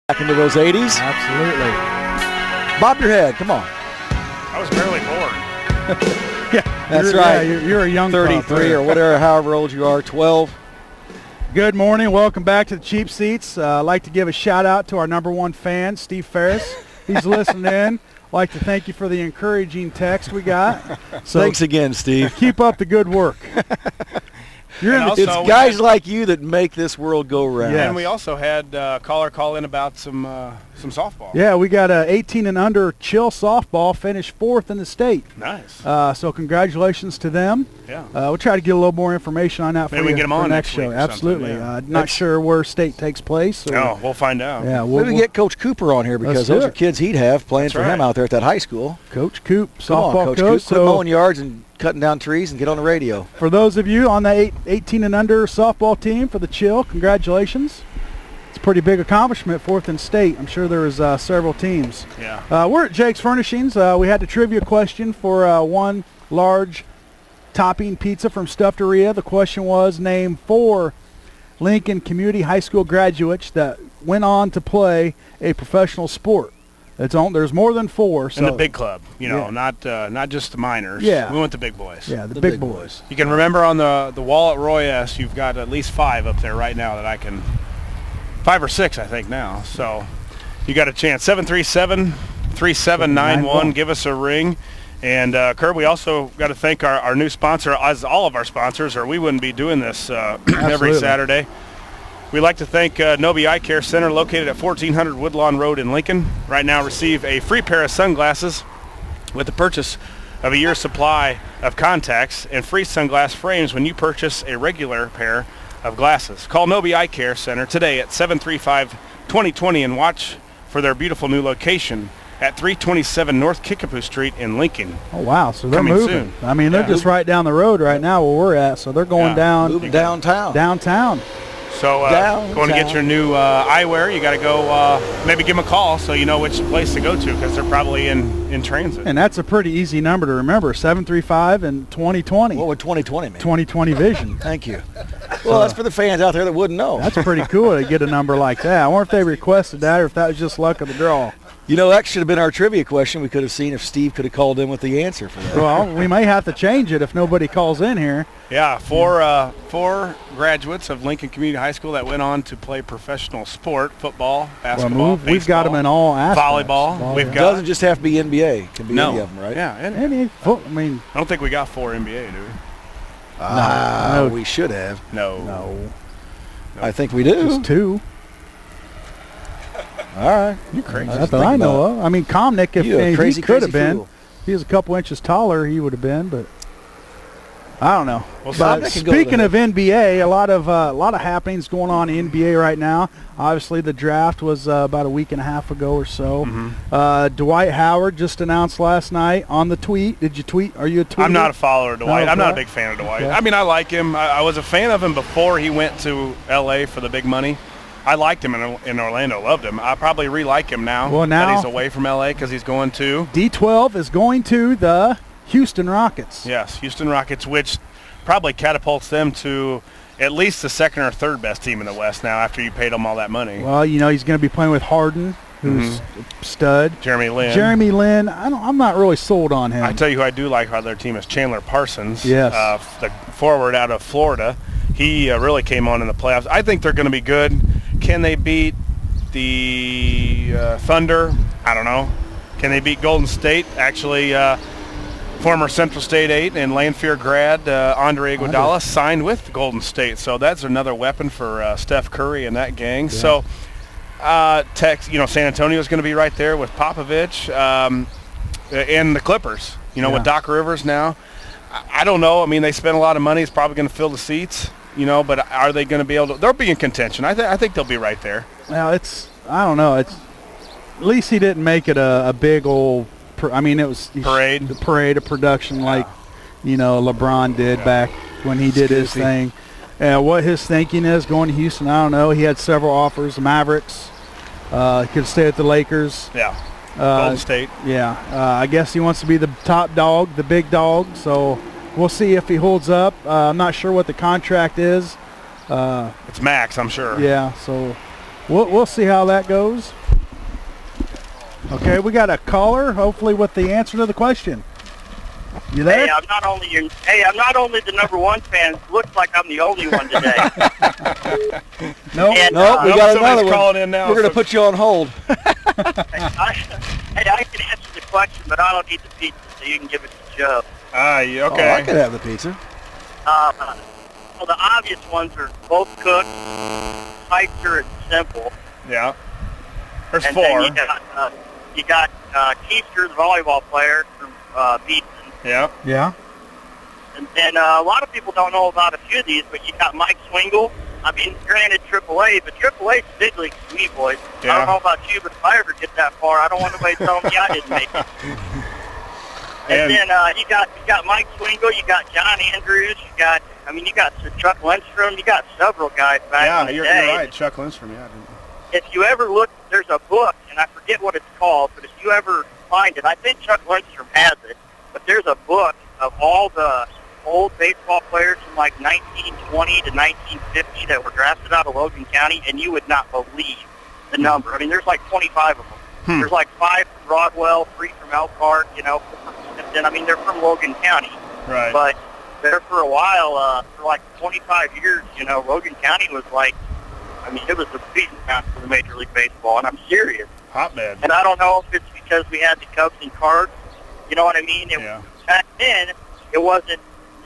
Back into those 80s. Absolutely. Bob your head. Come on. I was barely born. Yeah, That's right. Yeah, you're a young 33 or whatever, however old you are, 12. Good morning. Welcome back to the Cheap Seats. I'd like to give a shout out to our number one fan, Steve Ferris. He's listening in. I'd like to thank you for the encouraging text we got. So Thanks again, Steve. keep up the good work. It's guys like you that make this world go round. Yes. And we also had a caller call in about some softball. Yeah, we got a 18 and under chill softball, finished 4th in the state. Nice. So congratulations to them. Yeah. We'll try to get a little more information on that Maybe for we you can get them for on next next week show. or something, Absolutely. yeah. Not sure where state takes place. No, we'll find out. Yeah, Maybe we get Coach Cooper on here because those are kids he'd have playing for him out there at that high school. Coach Coop, Come softball on, Coach coach. Coop. Quit mowing yards and cutting down trees and get on the radio. For those of you on the 18 and under softball team for the Chill, congratulations. It's a pretty big accomplishment, 4th in state. I'm sure there was several teams. Yeah. We're at Jake's Furnishings. We had the trivia question for one large topping pizza from Stufferia. The question was, name 4 Lincoln Community High School graduates that went on to play a professional sport. There's more than 4. So In the big club, not just the minors. Yeah. We went the big boys. Yeah, the big boys. You can remember on the wall at Roy S., you've got at least 5 up there right now that I can, 5 or 6 I think now. So you got a chance. 737-3791. Give us a ring. And Kirby, we also got to thank our new sponsor, as all of our sponsors, or we wouldn't be doing this every Saturday. We'd like to thank Nobi Eye Care Center, located at 1400 Woodlawn Road in Lincoln. Right now, receive a free pair of sunglasses with the purchase of a year's supply of contacts and free sunglass frames when you purchase a regular pair of glasses. Call Nobi Eye Care Center today at 735-2020 and watch for their beautiful new location at 327 North Kickapoo Street in Lincoln. Oh, wow. So they're Coming moving. soon. I mean, they're just right down the road right now where we're at. So they're going Moving downtown. downtown. So going to get your new eyewear, you got to go maybe give them a call so you know which place to go to because they're probably in transit. And that's a pretty easy number to remember, 735 and 2020. What would 2020 mean? 2020 vision. Thank you. Well, that's for the fans out there that wouldn't know. That's pretty cool to get a number like that. I wonder if they requested that or if that was just luck of the draw. You know, that should have been our trivia question. We could have seen if Steve could have called in with the answer for that. Well, we may have to change it if nobody calls in here. Yeah, 4 graduates of Lincoln Community High School that went on to play professional sport, football, basketball, baseball, we've got them in all aspects. Volleyball. It doesn't just have to be NBA. It can be No. any of them, right? Yeah. I mean, I don't think we got 4 NBA, do we? No. We should have. no. I think we do. Just 2. All right. You're crazy. That's what I know of. I mean, Komnick, if he could have been, if he was a couple inches taller, he would have been, but I don't know. Well, But speaking of NBA, a lot of happenings going on in NBA right now. Obviously, the draft was about a week and a half ago or so. Mm-hmm. Dwight Howard just announced last night on the tweet. Did you tweet? Are you a tweeter? I'm not a follower of Dwight. No, I'm not a okay. big fan of Dwight. Okay. I mean, I like him. I was a fan of him before he went to L.A. for the big money. I liked him in Orlando, loved him. I probably re-like him now, that he's away from L.A. because he's going to D12 is going to the Houston Rockets. Yes, Houston Rockets, which probably catapults them to at least the 2nd or 3rd best team in the West now after you paid them all that money. Well, you know, he's going to be playing with Harden, who's a stud. Jeremy Lin. I'm not really sold on him. I tell you who I do like how their team is Chandler Parsons. Yes. The forward out of Florida. He really came on in the playoffs. I think they're going to be good. Can they beat the Thunder? I don't know. Can they beat Golden State? Actually, former Central State 8 and Lanphier grad Andre Iguodala signed with Golden State. So that's another weapon for Steph Curry and that gang. Yeah. So San Antonio's going to be right there with Popovich and the Clippers, with Doc Rivers now. I don't know. I mean, they spent a lot of money. It's probably going to fill the seats, but are they going to be able to – they'll be in contention. I think they'll be right there. Well, I don't know. At least he didn't make it a big old it was parade. The parade of production like, LeBron did back when he did his thing. What his thinking is going to Houston, I don't know. He had several offers. The Mavericks. He could stay at the Lakers. Yeah. Golden State. Yeah. I guess he wants to be the top dog, the big dog. So we'll see if he holds up. I'm not sure what the contract is. It's max, I'm sure. Yeah. So we'll see how that goes. Okay, we got a caller, hopefully with the answer to the question. You there? Hey, I'm not only the number one fan. Looks like I'm the only one today. Nope. And, No, we got another one. Calling in now. We're going to put you on hold. I can answer the question, but I don't need the pizza, so you can give it to Joe. Okay. Oh, I could have the pizza. Well, the obvious ones are both cooked, Heister, and Simple. Yeah. There's And four. then you got Keister, the volleyball player from Beaton. Yeah. Yeah. And then a lot of people don't know about a few of these, but you got Mike Swingle. I mean, granted AAA, but AAA's big league to me, boys. Yeah. I don't know about you, but if I ever get that far, I don't want anybody telling me I didn't make it. And then you got Mike Swingle, you got John Andrews, you got Chuck Lindstrom, you got several guys back in the you're day. right. Chuck Lindstrom, yeah. If you ever look, there's a book, and I forget what it's called, but if you ever find it, I think Chuck Lindstrom has it, but there's a book of all the old baseball players from like 1920 to 1950 that were drafted out of Logan County, and you would not believe the number. I mean, there's like 25 of them. There's like 5 from Broadwell, 3 from Elkhart, and I mean, they're from Logan County. Right. But there for a while, for like 25 years, Logan County was like, I mean, it was the beating ground for the Major League Baseball, and I'm serious. Hotbed. And I don't know if it's because we had the Cubs and Cards, you know what I mean? Back then, it wasn't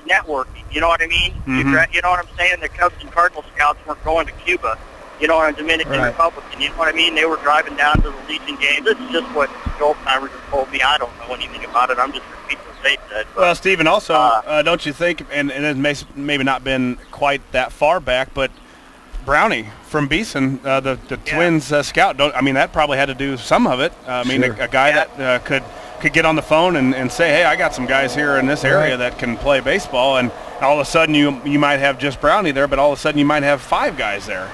networking, you know what I mean? Mm-hmm. You know what I'm saying? The Cubs and Cardinal scouts weren't going to Cuba, you know, or Dominican Republic, you know what I mean? They were driving down to the Legion games. This is just what the old-timers have told me. I don't know anything about it. I'm just repeating what they said. But, Well, Stephen, also, don't you think, and it may maybe not been quite that far back, but Brownie from Beeson, the Twins scout, that probably had to do some of it. I mean, Sure. a guy that could get on the phone and say, hey, I got some guys here in this area that can play baseball, and all of a sudden you might have just Brownie there, but all of a sudden you might have 5 guys there.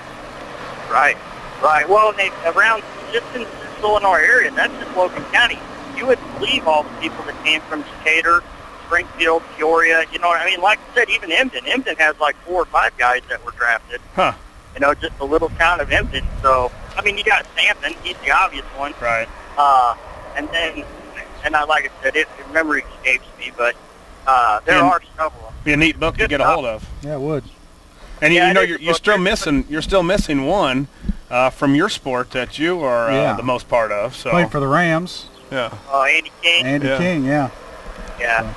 Right. Well, around just in this Illinois area, that's just Logan County. You wouldn't believe all the people that came from Decatur, Springfield, Peoria. You know what I mean? Like I said, even Emden. Emden has like 4 or 5 guys that were drafted. Huh. Just a little town of Emden. So, I mean, you got Stanton. He's the obvious one. Right. And then, like I said, memory escapes me, but there are several. Be a neat book to get a hold of. Yeah, it would. And you're still missing one from your sport that you are the most part of. So Played for the Rams. Yeah. Andy King. Andy King, yeah. Yeah.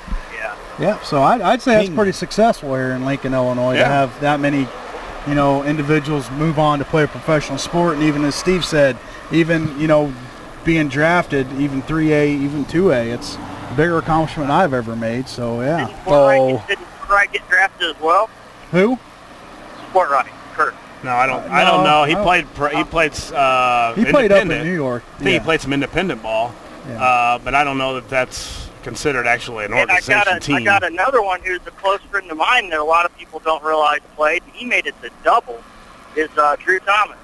Yeah, so I'd say that's pretty successful here in Lincoln, Illinois, to have that many, individuals move on to play a professional sport. And even as Steve said, even, being drafted, even 3A, even 2A, it's a bigger accomplishment I've ever made. So, yeah. Didn't Sportright get drafted as well? Who? Sportright, Kurt. No, I don't know. He played up in New York. I think he played some independent ball. Yeah. But I don't know that that's considered actually an organization team. I got another one who's a close friend of mine that a lot of people don't realize played. He made it to double. Is Drew Thomas.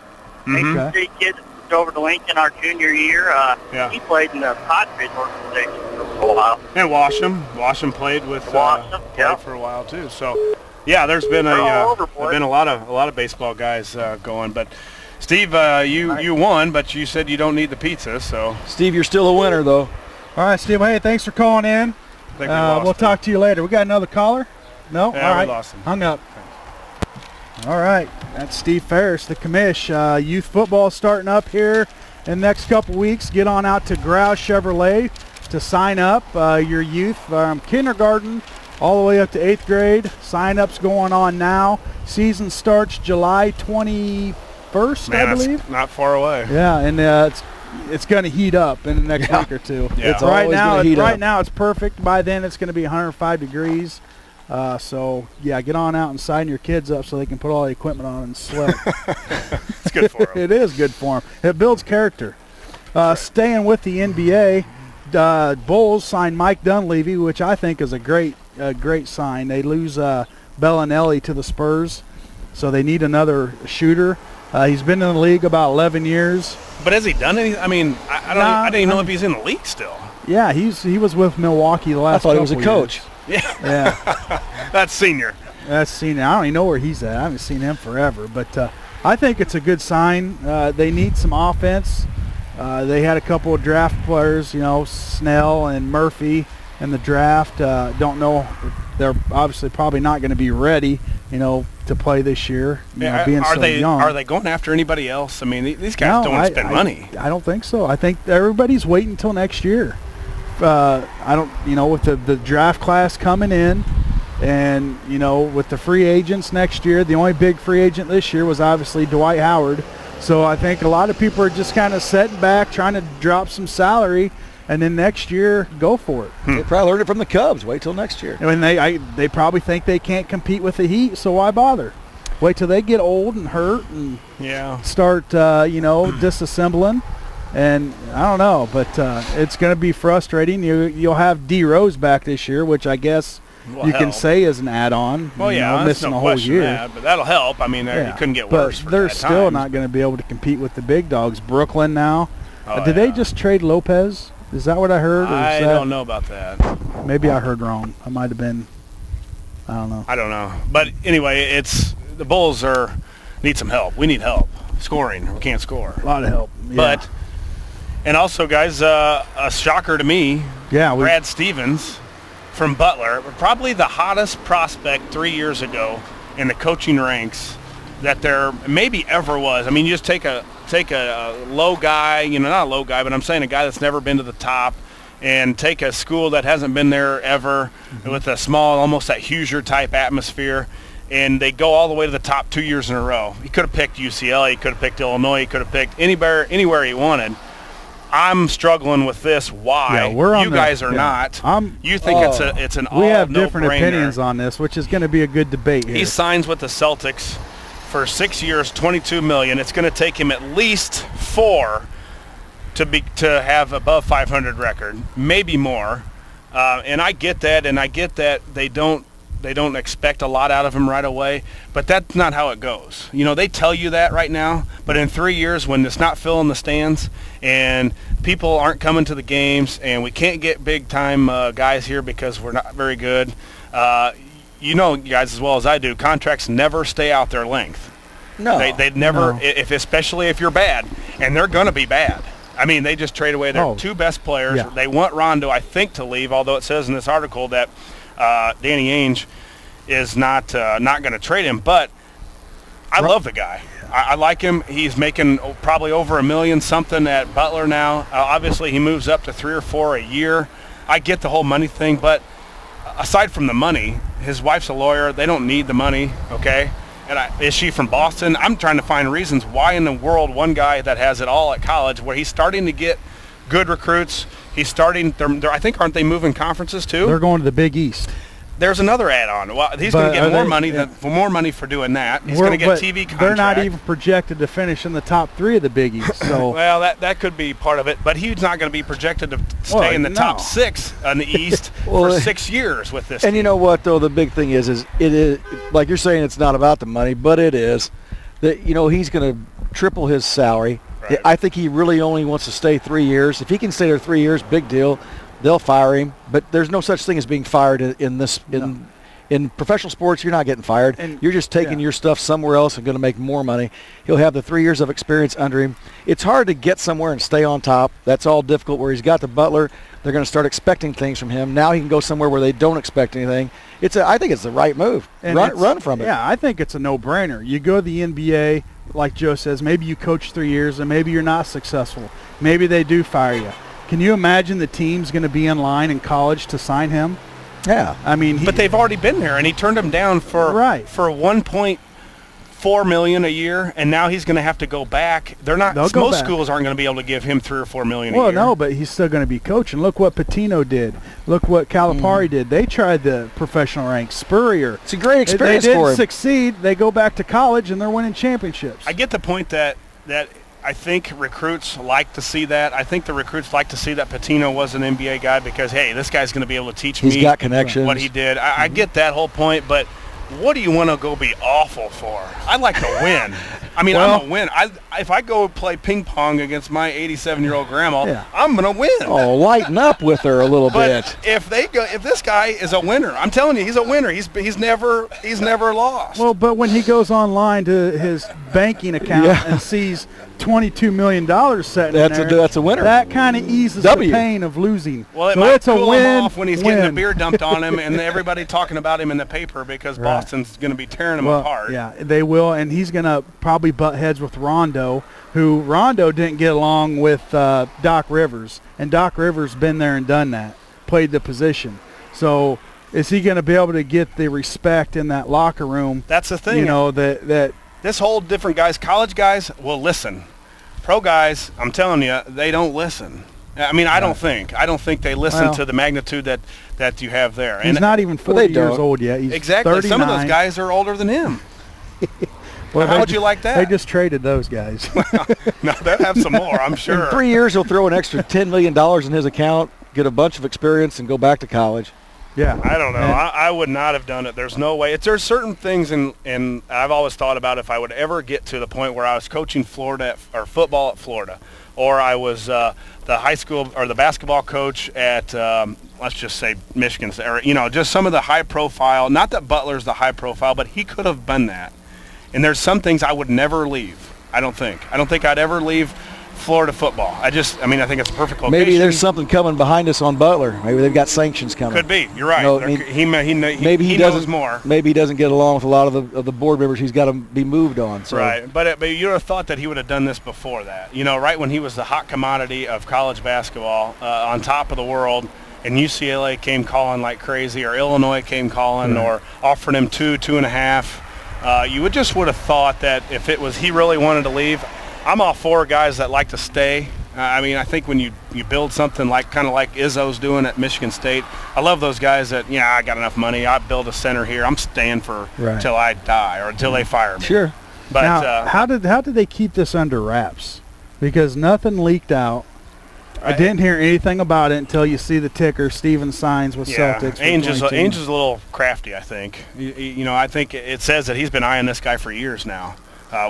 Mm-hmm. Major State kid moved over to Lincoln our junior year. He played in the Padres organization for a while. And Washam played with played for a while too. So yeah, there's been a lot of baseball guys going. But Steve, you won, but you said you don't need the pizza. So Steve, you're still a winner though. All right, Steve. Hey, thanks for calling in. We'll talk to you later. We got another caller? No? Yeah, all right. we lost him. Hung up. All right. That's Steve Ferris, the commish. Youth football starting up here in the next couple weeks. Get on out to Grouse Chevrolet to sign up your youth from kindergarten all the way up to 8th grade. Sign-ups going on now. Season starts July 21st, I believe. That's not far away. Yeah, and it's going to heat up in the next week or two. Yeah. It's right always now, gonna heat up. now it's perfect. By then, it's going to be 105 degrees. So yeah, get on out and sign your kids up so they can put all the equipment on and sweat. It's good for them. It is good for them. It builds character. Staying with the NBA, Bulls signed Mike Dunleavy, which I think is a great sign. They lose Bellinelli to the Spurs, so they need another shooter. He's been in the league about 11 years. But has he done anything? I mean, I didn't even know if he's in the league still. Yeah, he was with Milwaukee the last. I thought he was a couple coach. years. Yeah. That's senior. That's senior. I don't even know where he's at. I haven't seen him forever. But I think it's a good sign. They need some offense. They had a couple of draft players, Snell and Murphy in the draft. Don't know if they're obviously probably not going to be ready, to play this year. Being so young. Are they going after anybody else? I mean, these guys don't spend money. I don't think so. I think everybody's waiting until next year. I don't, with the draft class coming in, and with the free agents next year, the only big free agent this year was obviously Dwight Howard. So I think a lot of people are just kind of setting back, trying to drop some salary, and then next year go for it. They probably learned it from the Cubs. Wait till next year. I mean, they probably think they can't compete with the Heat, so why bother? Wait till they get old and hurt and start, disassembling. And I don't know, but it's going to be frustrating. You'll have D. Rose back this year, which I guess can say is an add-on. Well, missing no a whole year. That, but that'll help. I mean, you couldn't get worse. But they're still not going to be able to compete with the big dogs. Brooklyn now. Did they just trade Lopez? Is that what I heard? I don't know about that. Maybe I heard wrong. I might have been. I don't know. I don't know. But anyway, the Bulls need some help. We need help scoring. We can't score. A lot of help. Yeah. And also, guys, a shocker to me. Yeah, Brad Stevens from Butler, probably the hottest prospect 3 years ago in the coaching ranks that there maybe ever was. I mean, you just take a low guy, not a low guy, but I'm saying a guy that's never been to the top, and take a school that hasn't been there ever with a small, almost that Hoosier type atmosphere, and they go all the way to the top 2 years in a row. He could have picked UCLA, he could have picked Illinois, he could have picked anywhere he wanted. I'm struggling with this. Why? You guys are not. You think it's an all we have no-brainer. Different opinions on this, which is going to be a good debate here. He signs with the Celtics for 6 years, $22 million. It's going to take him at least 4 to have above 500 record, maybe more. And I get that, they don't expect a lot out of him right away, but that's not how it goes. They tell you that right now, but in 3 years when it's not filling the stands and people aren't coming to the games and we can't get big-time guys here because we're not very good, you guys as well as I do, contracts never stay out their length. No. They never, especially if you're bad, and they're going to be bad. I mean, they just trade away their two best players. Yeah. They want Rondo, I think, to leave, although it says in this article that Danny Ainge is not going to trade him. But I love the guy. I like him. He's making probably over $1 million something at Butler now. Obviously, he moves up to 3 or 4 a year. I get the whole money thing, but aside from the money, his wife's a lawyer. They don't need the money, okay? And is she from Boston? I'm trying to find reasons why in the world one guy that has it all at college, where he's starting to get good recruits, he's starting. I think, aren't they moving conferences too? They're going to the Big East. There's another add-on. Well, he's going to get more money for doing that. He's going to get TV contract. They're not even projected to finish in the top 3 of the Big East. So well, that could be part of it, but he's not going to be projected to stay in the top 6 in the East for 6 years with this. And team. you know what, though, the big thing is it is like you're saying, it's not about the money, but it is that he's going to triple his salary. Right. I think he really only wants to stay 3 years. If he can stay there 3 years, big deal. They'll fire him, but there's no such thing as being fired in professional sports. You're not getting fired. And you're just taking your stuff somewhere else and going to make more money. He'll have the 3 years of experience under him. It's hard to get somewhere and stay on top. That's all difficult. Where he's got the Butler, they're going to start expecting things from him. Now he can go somewhere where they don't expect anything. I think it's the right move. And run from it. Yeah, I think it's a no-brainer. You go to the NBA, like Joe says, maybe you coach 3 years and maybe you're not successful. Maybe they do fire you. Can you imagine the team's going to be in line in college to sign him? Yeah. I mean, but they've already been there, and he turned them down for $1.4 million a year, and now he's going to have to go back. Most schools aren't going to be able to give him $3 or $4 million a year. Well, no, but he's still going to be coaching. Look what Pitino did. Look what Calipari did. They tried the professional ranks. Spurrier. It's a great experience for him. They didn't succeed. They go back to college, and they're winning championships. I get the point that I think recruits like to see that. I think the recruits like to see that Pitino was an NBA guy because, hey, this guy's going to be able to teach me got connections. what he did. I get that whole point, but what do you want to go be awful for? I'd like to win. I mean, Well, I'm a win. If I go play ping pong against my 87-year-old grandma, Yeah. I'm gonna win. Oh, lighten up with her a little But bit. if this guy is a winner, I'm telling you, he's a winner. He's never lost. Well, but when he goes online to his banking account Yeah. and sees $22 million sitting That's there, that's a winner. that kind of eases W. the pain of losing. Well, it so might it's a cool win, him off when he's getting the win. beer dumped on him and everybody talking about him in the paper because Right. Boston's going to be tearing him Well, apart. yeah, they will, and he's going to probably butt heads with Rondo, who Rondo didn't get along with Doc Rivers, and Doc Rivers been there and done that, played the position. So is he going to be able to get the respect in that locker room? That's the thing. You know, that This whole different guys, college guys will listen. Pro guys, I'm telling you, they don't listen. I mean, I don't think they listen Well, to the magnitude that you have there. he's not even 40 they years don't. old yet. He's Exactly. 39. Some of those guys are older than him. Well, How they would you like that? They just traded those guys. No, they'll have some more, I'm In sure. 3 years, he'll throw an extra $10 million in his account, get a bunch of experience, and go back to college. Yeah. I don't know. And- I would not have done it. There's no way. There's certain things, and I've always thought about if I would ever get to the point where I was coaching Florida or football at Florida, or I was the high school or the basketball coach at let's just say Michigan, or just some of the high profile. Not that Butler's the high profile, but he could have been that. And there's some things I would never leave. I don't think I'd ever leave Florida football. I think it's a perfect location. Maybe there's something coming behind us on Butler. Maybe they've got sanctions coming. Could be. You're right. No, I mean, Maybe he knows more. Maybe he doesn't get along with a lot of the board members. He's got to be moved on. So. Right, but you would have thought that he would have done this before that. Right when he was the hot commodity of college basketball, on top of the world, and UCLA came calling like crazy, or Illinois came calling, or offered him 2.5. You would have thought that if it was he really wanted to leave. I'm all for guys that like to stay. I think when you build something kind of like Izzo's doing at Michigan State, I love those guys that, I got enough money, I build a center here, I'm staying for till I die or until they fire me. Sure. But now, how did they keep this under wraps? Because nothing leaked out. I didn't hear anything about it until you see the ticker. Steven signs with Celtics. Ainge's a little crafty, I think. I think it says that he's been eyeing this guy for years now.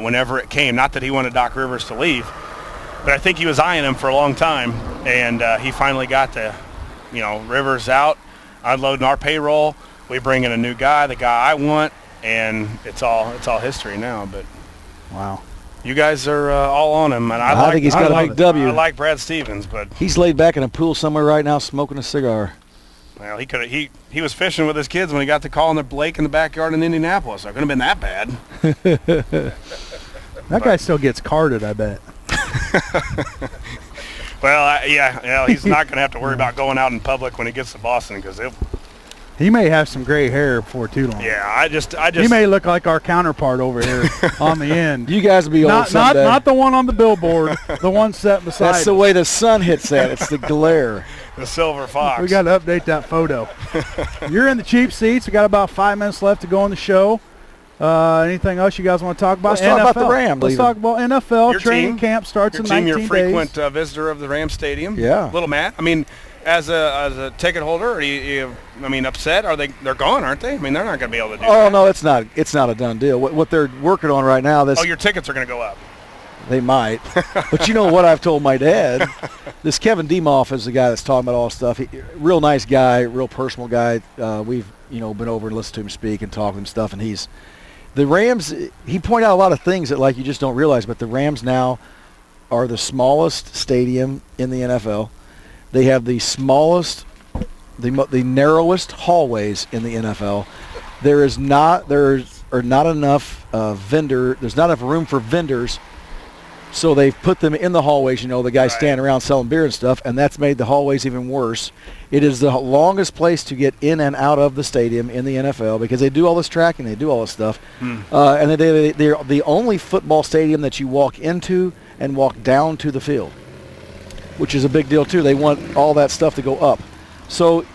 Whenever it came, not that he wanted Doc Rivers to leave, but I think he was eyeing him for a long time, and he finally got Rivers out, unloading our payroll. We bring in a new guy, the guy I want, and it's all history now. But wow, you guys are all on him, and I think he's got a big W. I like Brad Stevens, but he's laid back in a pool somewhere right now, smoking a cigar. well, he was fishing with his kids when he got the call on the lake in the backyard in Indianapolis. So it couldn't have been that bad. that guy still gets carded, I bet. Well, he's not going to have to worry about going out in public when he gets to Boston because He may have some gray hair before too long. yeah, I just He may look like our counterpart over here on the end. You guys will be old Not someday. the one on the billboard, the one set beside. That's the way the sun hits that. It's the glare. the silver fox. We got to update that photo. You're in the cheap seats. We got about 5 minutes left to go on the show. Anything else you guys want to talk about? Let's talk about the Rams. Let's talk about NFL. Your Training team. camp starts Your in team, 19 your frequent days. visitor of the Rams Stadium. Yeah. Little Matt. I mean, as a ticket holder, are you upset? They're gone, aren't they? I mean, they're not going to be able to do that. Oh no, it's not a done deal. What they're working on right now. Your tickets are going to go up. They might. But you know what I've told my dad? This Kevin Demoff is the guy that's talking about all this stuff. Real nice guy, real personal guy. We've been over and listened to him speak and talk to him stuff, and the Rams, he pointed out a lot of things that you just don't realize, but the Rams now are the smallest stadium in the NFL. They have the smallest, the narrowest hallways in the NFL. There's not enough there's not enough room for vendors. So they've put them in the hallways, the guys standing around selling beer and stuff, and that's made the hallways even worse. It is the longest place to get in and out of the stadium in the NFL because they do all this tracking, they do all this stuff. And they're the only football stadium that you walk into and walk down to the field, which is a big deal too. They want all that stuff to go up. So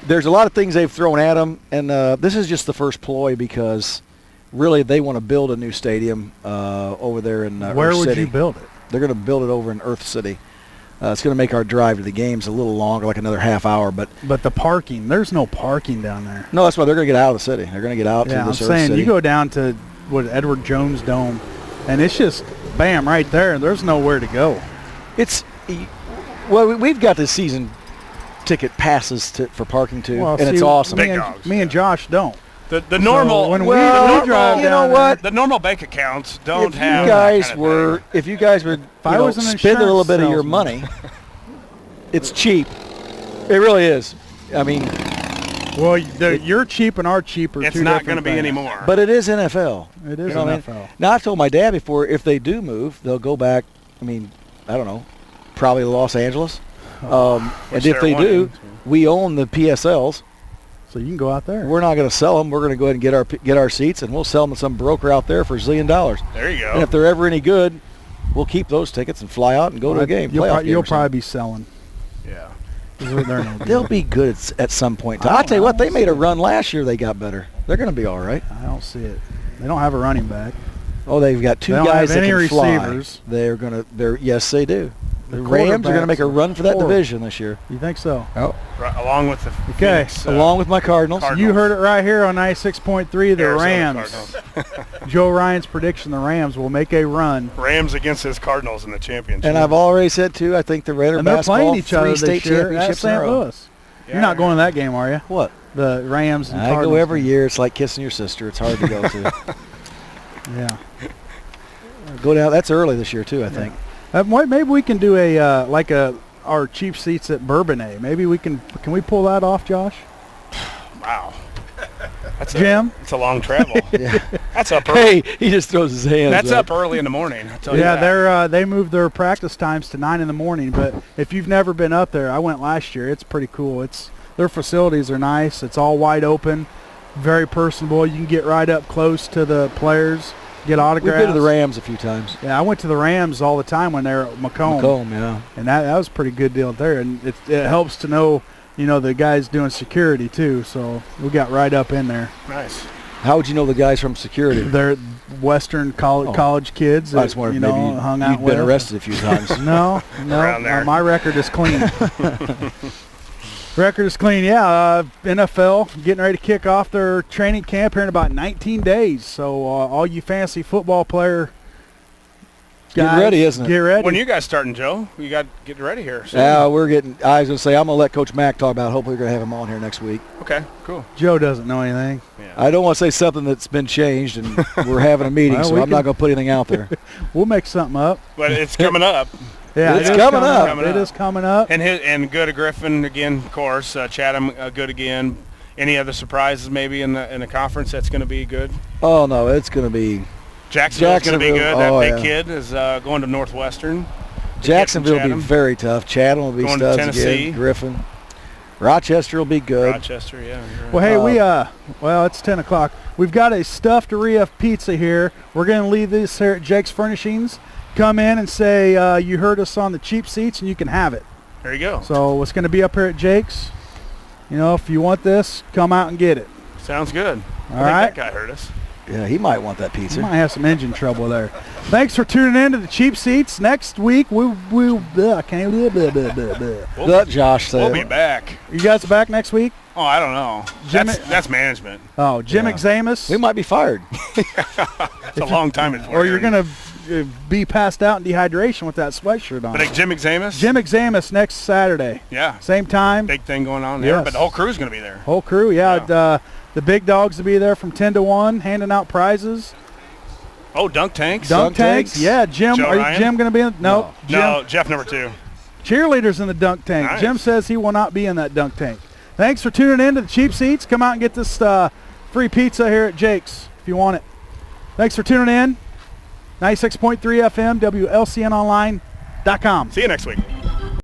there's a lot of things they've thrown at them, and this is just the first ploy because really they want to build a new stadium over there in Where Earth would City. you build it? They're going to build it over in Earth City. It's going to make our drive to the games a little longer, like another half hour. But the parking, there's no parking down there. no, that's why they're going to get out of the city. They're going to get out to Yeah, the I'm Surf saying City. you go down to Edward Jones Dome, and it's just bam right there. There's nowhere to go. Well, we've got the season ticket passes for parking too, Well, and see, it's awesome. Big dogs, Me and Josh don't. The normal when we well, drive you know down what? the normal bank accounts don't If have you guys that kind of were, thing. if you guys would I was an spend a little insurance bit of your salesman. money, it's cheap. It really is. I mean, Well, you're cheap and our cheap are It's two not going to different be thing. anymore. but it is NFL. It is You know what I mean? NFL. Now, I've told my dad before, if they do move, they'll go back, I don't know, probably Los Angeles. And Which if they're they do, wanting to. we own the PSLs. So you can go out there. We're not going to sell them. We're going to go ahead and get our seats, and we'll sell them to some broker out there for $1 zillion. There you go. And if they're ever any good, we'll keep those tickets and fly out and go to a game. You'll, playoff game you'll or something. probably be selling. Yeah. 'Cause they're no good. They'll be good at some point. I I'll don't tell you what, know. they made a run last year. They got better. They're going to be all right. I don't see it. They don't have a running back. Oh, they've got two They don't guys have that any can fly. receivers. They're going to. They're yes, they do. The The Rams are going to quarterbacks make a run for that horrible. division this year. You think so? Oh, Right, along with the Okay. Phoenix, along with my Cardinals. Cardinals. You heard it right here on 96.3. The Arizona Rams. Cardinals. Joe Ryan's prediction: the Rams will make a run. Rams against his Cardinals in the championship. And I've already said too. I think the Raider And they're basketball playing each other 3 state this year at championships in a St. row. Louis. You're not going to that game, are you? What? The Rams and I Cardinals. go every year. It's like kissing your sister. It's hard to go to. Yeah. Go down. That's early this year too. I think. Maybe we can do our cheap seats at Bourbonnais. Maybe we can we pull that off, Josh? Wow. That's Jim? It's a long travel. Yeah. That's up early. Hey, he just throws his hands. That's up early in the morning. I'll tell you Yeah, that. they moved their practice times to 9 in the morning. But if you've never been up there, I went last year. It's pretty cool. Their facilities are nice. It's all wide open, very personable. You can get right up close to the players, get We've autographs. been to the Rams a few times. Yeah, I went to the Rams all the time when they were at Macomb. Macomb, yeah. And that was a pretty good deal there. And it helps to know, the guys doing security too. So we got right up in there. Nice. How would you know the guys from security? They're Western college kids I that, just wondered maybe hung out you'd with. been arrested a few times. No, Around there. my record is clean. Record is clean, yeah. NFL getting ready to kick off their training camp here in about 19 days. So all you fantasy football player Getting guys, ready, isn't it? Get ready. When you guys starting, Joe? You got getting ready here. soon. Yeah, we're getting. I was going to say I'm going to let Coach Mack talk about it. Hopefully, we're going to have him on here next week. Okay, cool. Joe doesn't know anything. Yeah. I don't want to say something that's been changed, and we're having a meeting, Well, so we I'm not going to put anything out there. We'll make something up. But it's coming up. Yeah, It's it is coming up. Coming It up. is coming up. And good Griffin again, of course. Chatham good again. Any other surprises maybe in the conference that's going to be good? Oh no, it's going to be. Jacksonville's going to be good. Jacksonville, That oh, big yeah. kid is going to Northwestern. Jacksonville will be Chatham. very tough. Chatham will be Going to studs Tennessee. again. Griffin. Rochester will be good. Rochester, yeah. You're right. Well, hey, it's 10 o'clock. We've got a stuffed Aria pizza here. We're going to leave this here at Jake's Furnishings. Come in and say you heard us on the cheap seats, and you can have it. There you go. So it's going to be up here at Jake's. If you want this, come out and get it. Sounds good. All I right? think that guy heard us. Yeah, he might want that You pizza. might have some engine trouble there. Thanks for tuning in to the cheap seats. Next week, I can't. Let Josh say We'll it. be back. You guys back next week? Oh, I don't know. Jim- That's management. Oh, Jim Yeah. Examus. We might be fired. It's a long time. Or you're going to be passed out in dehydration with that sweatshirt on. But Jim Examus? Jim Examus next Saturday. Yeah. Same time. Big thing going on there. Yes. But the whole crew's going to be there. Whole crew, yeah. Yeah. The big dogs will be there from 10 to 1, handing out prizes. Oh, dunk tanks? Dunk tanks. Yeah, Jim. Joe Are you Ryan? Jim going to be in? Nope. Jim. No, Jeff number 2. Cheerleaders in the dunk tank. Nice. Jim says he will not be in that dunk tank. Thanks for tuning in to the cheap seats. Come out and get this free pizza here at Jake's if you want it. Thanks for tuning in. 96.3 FM, WLCNonline.com. See you next week.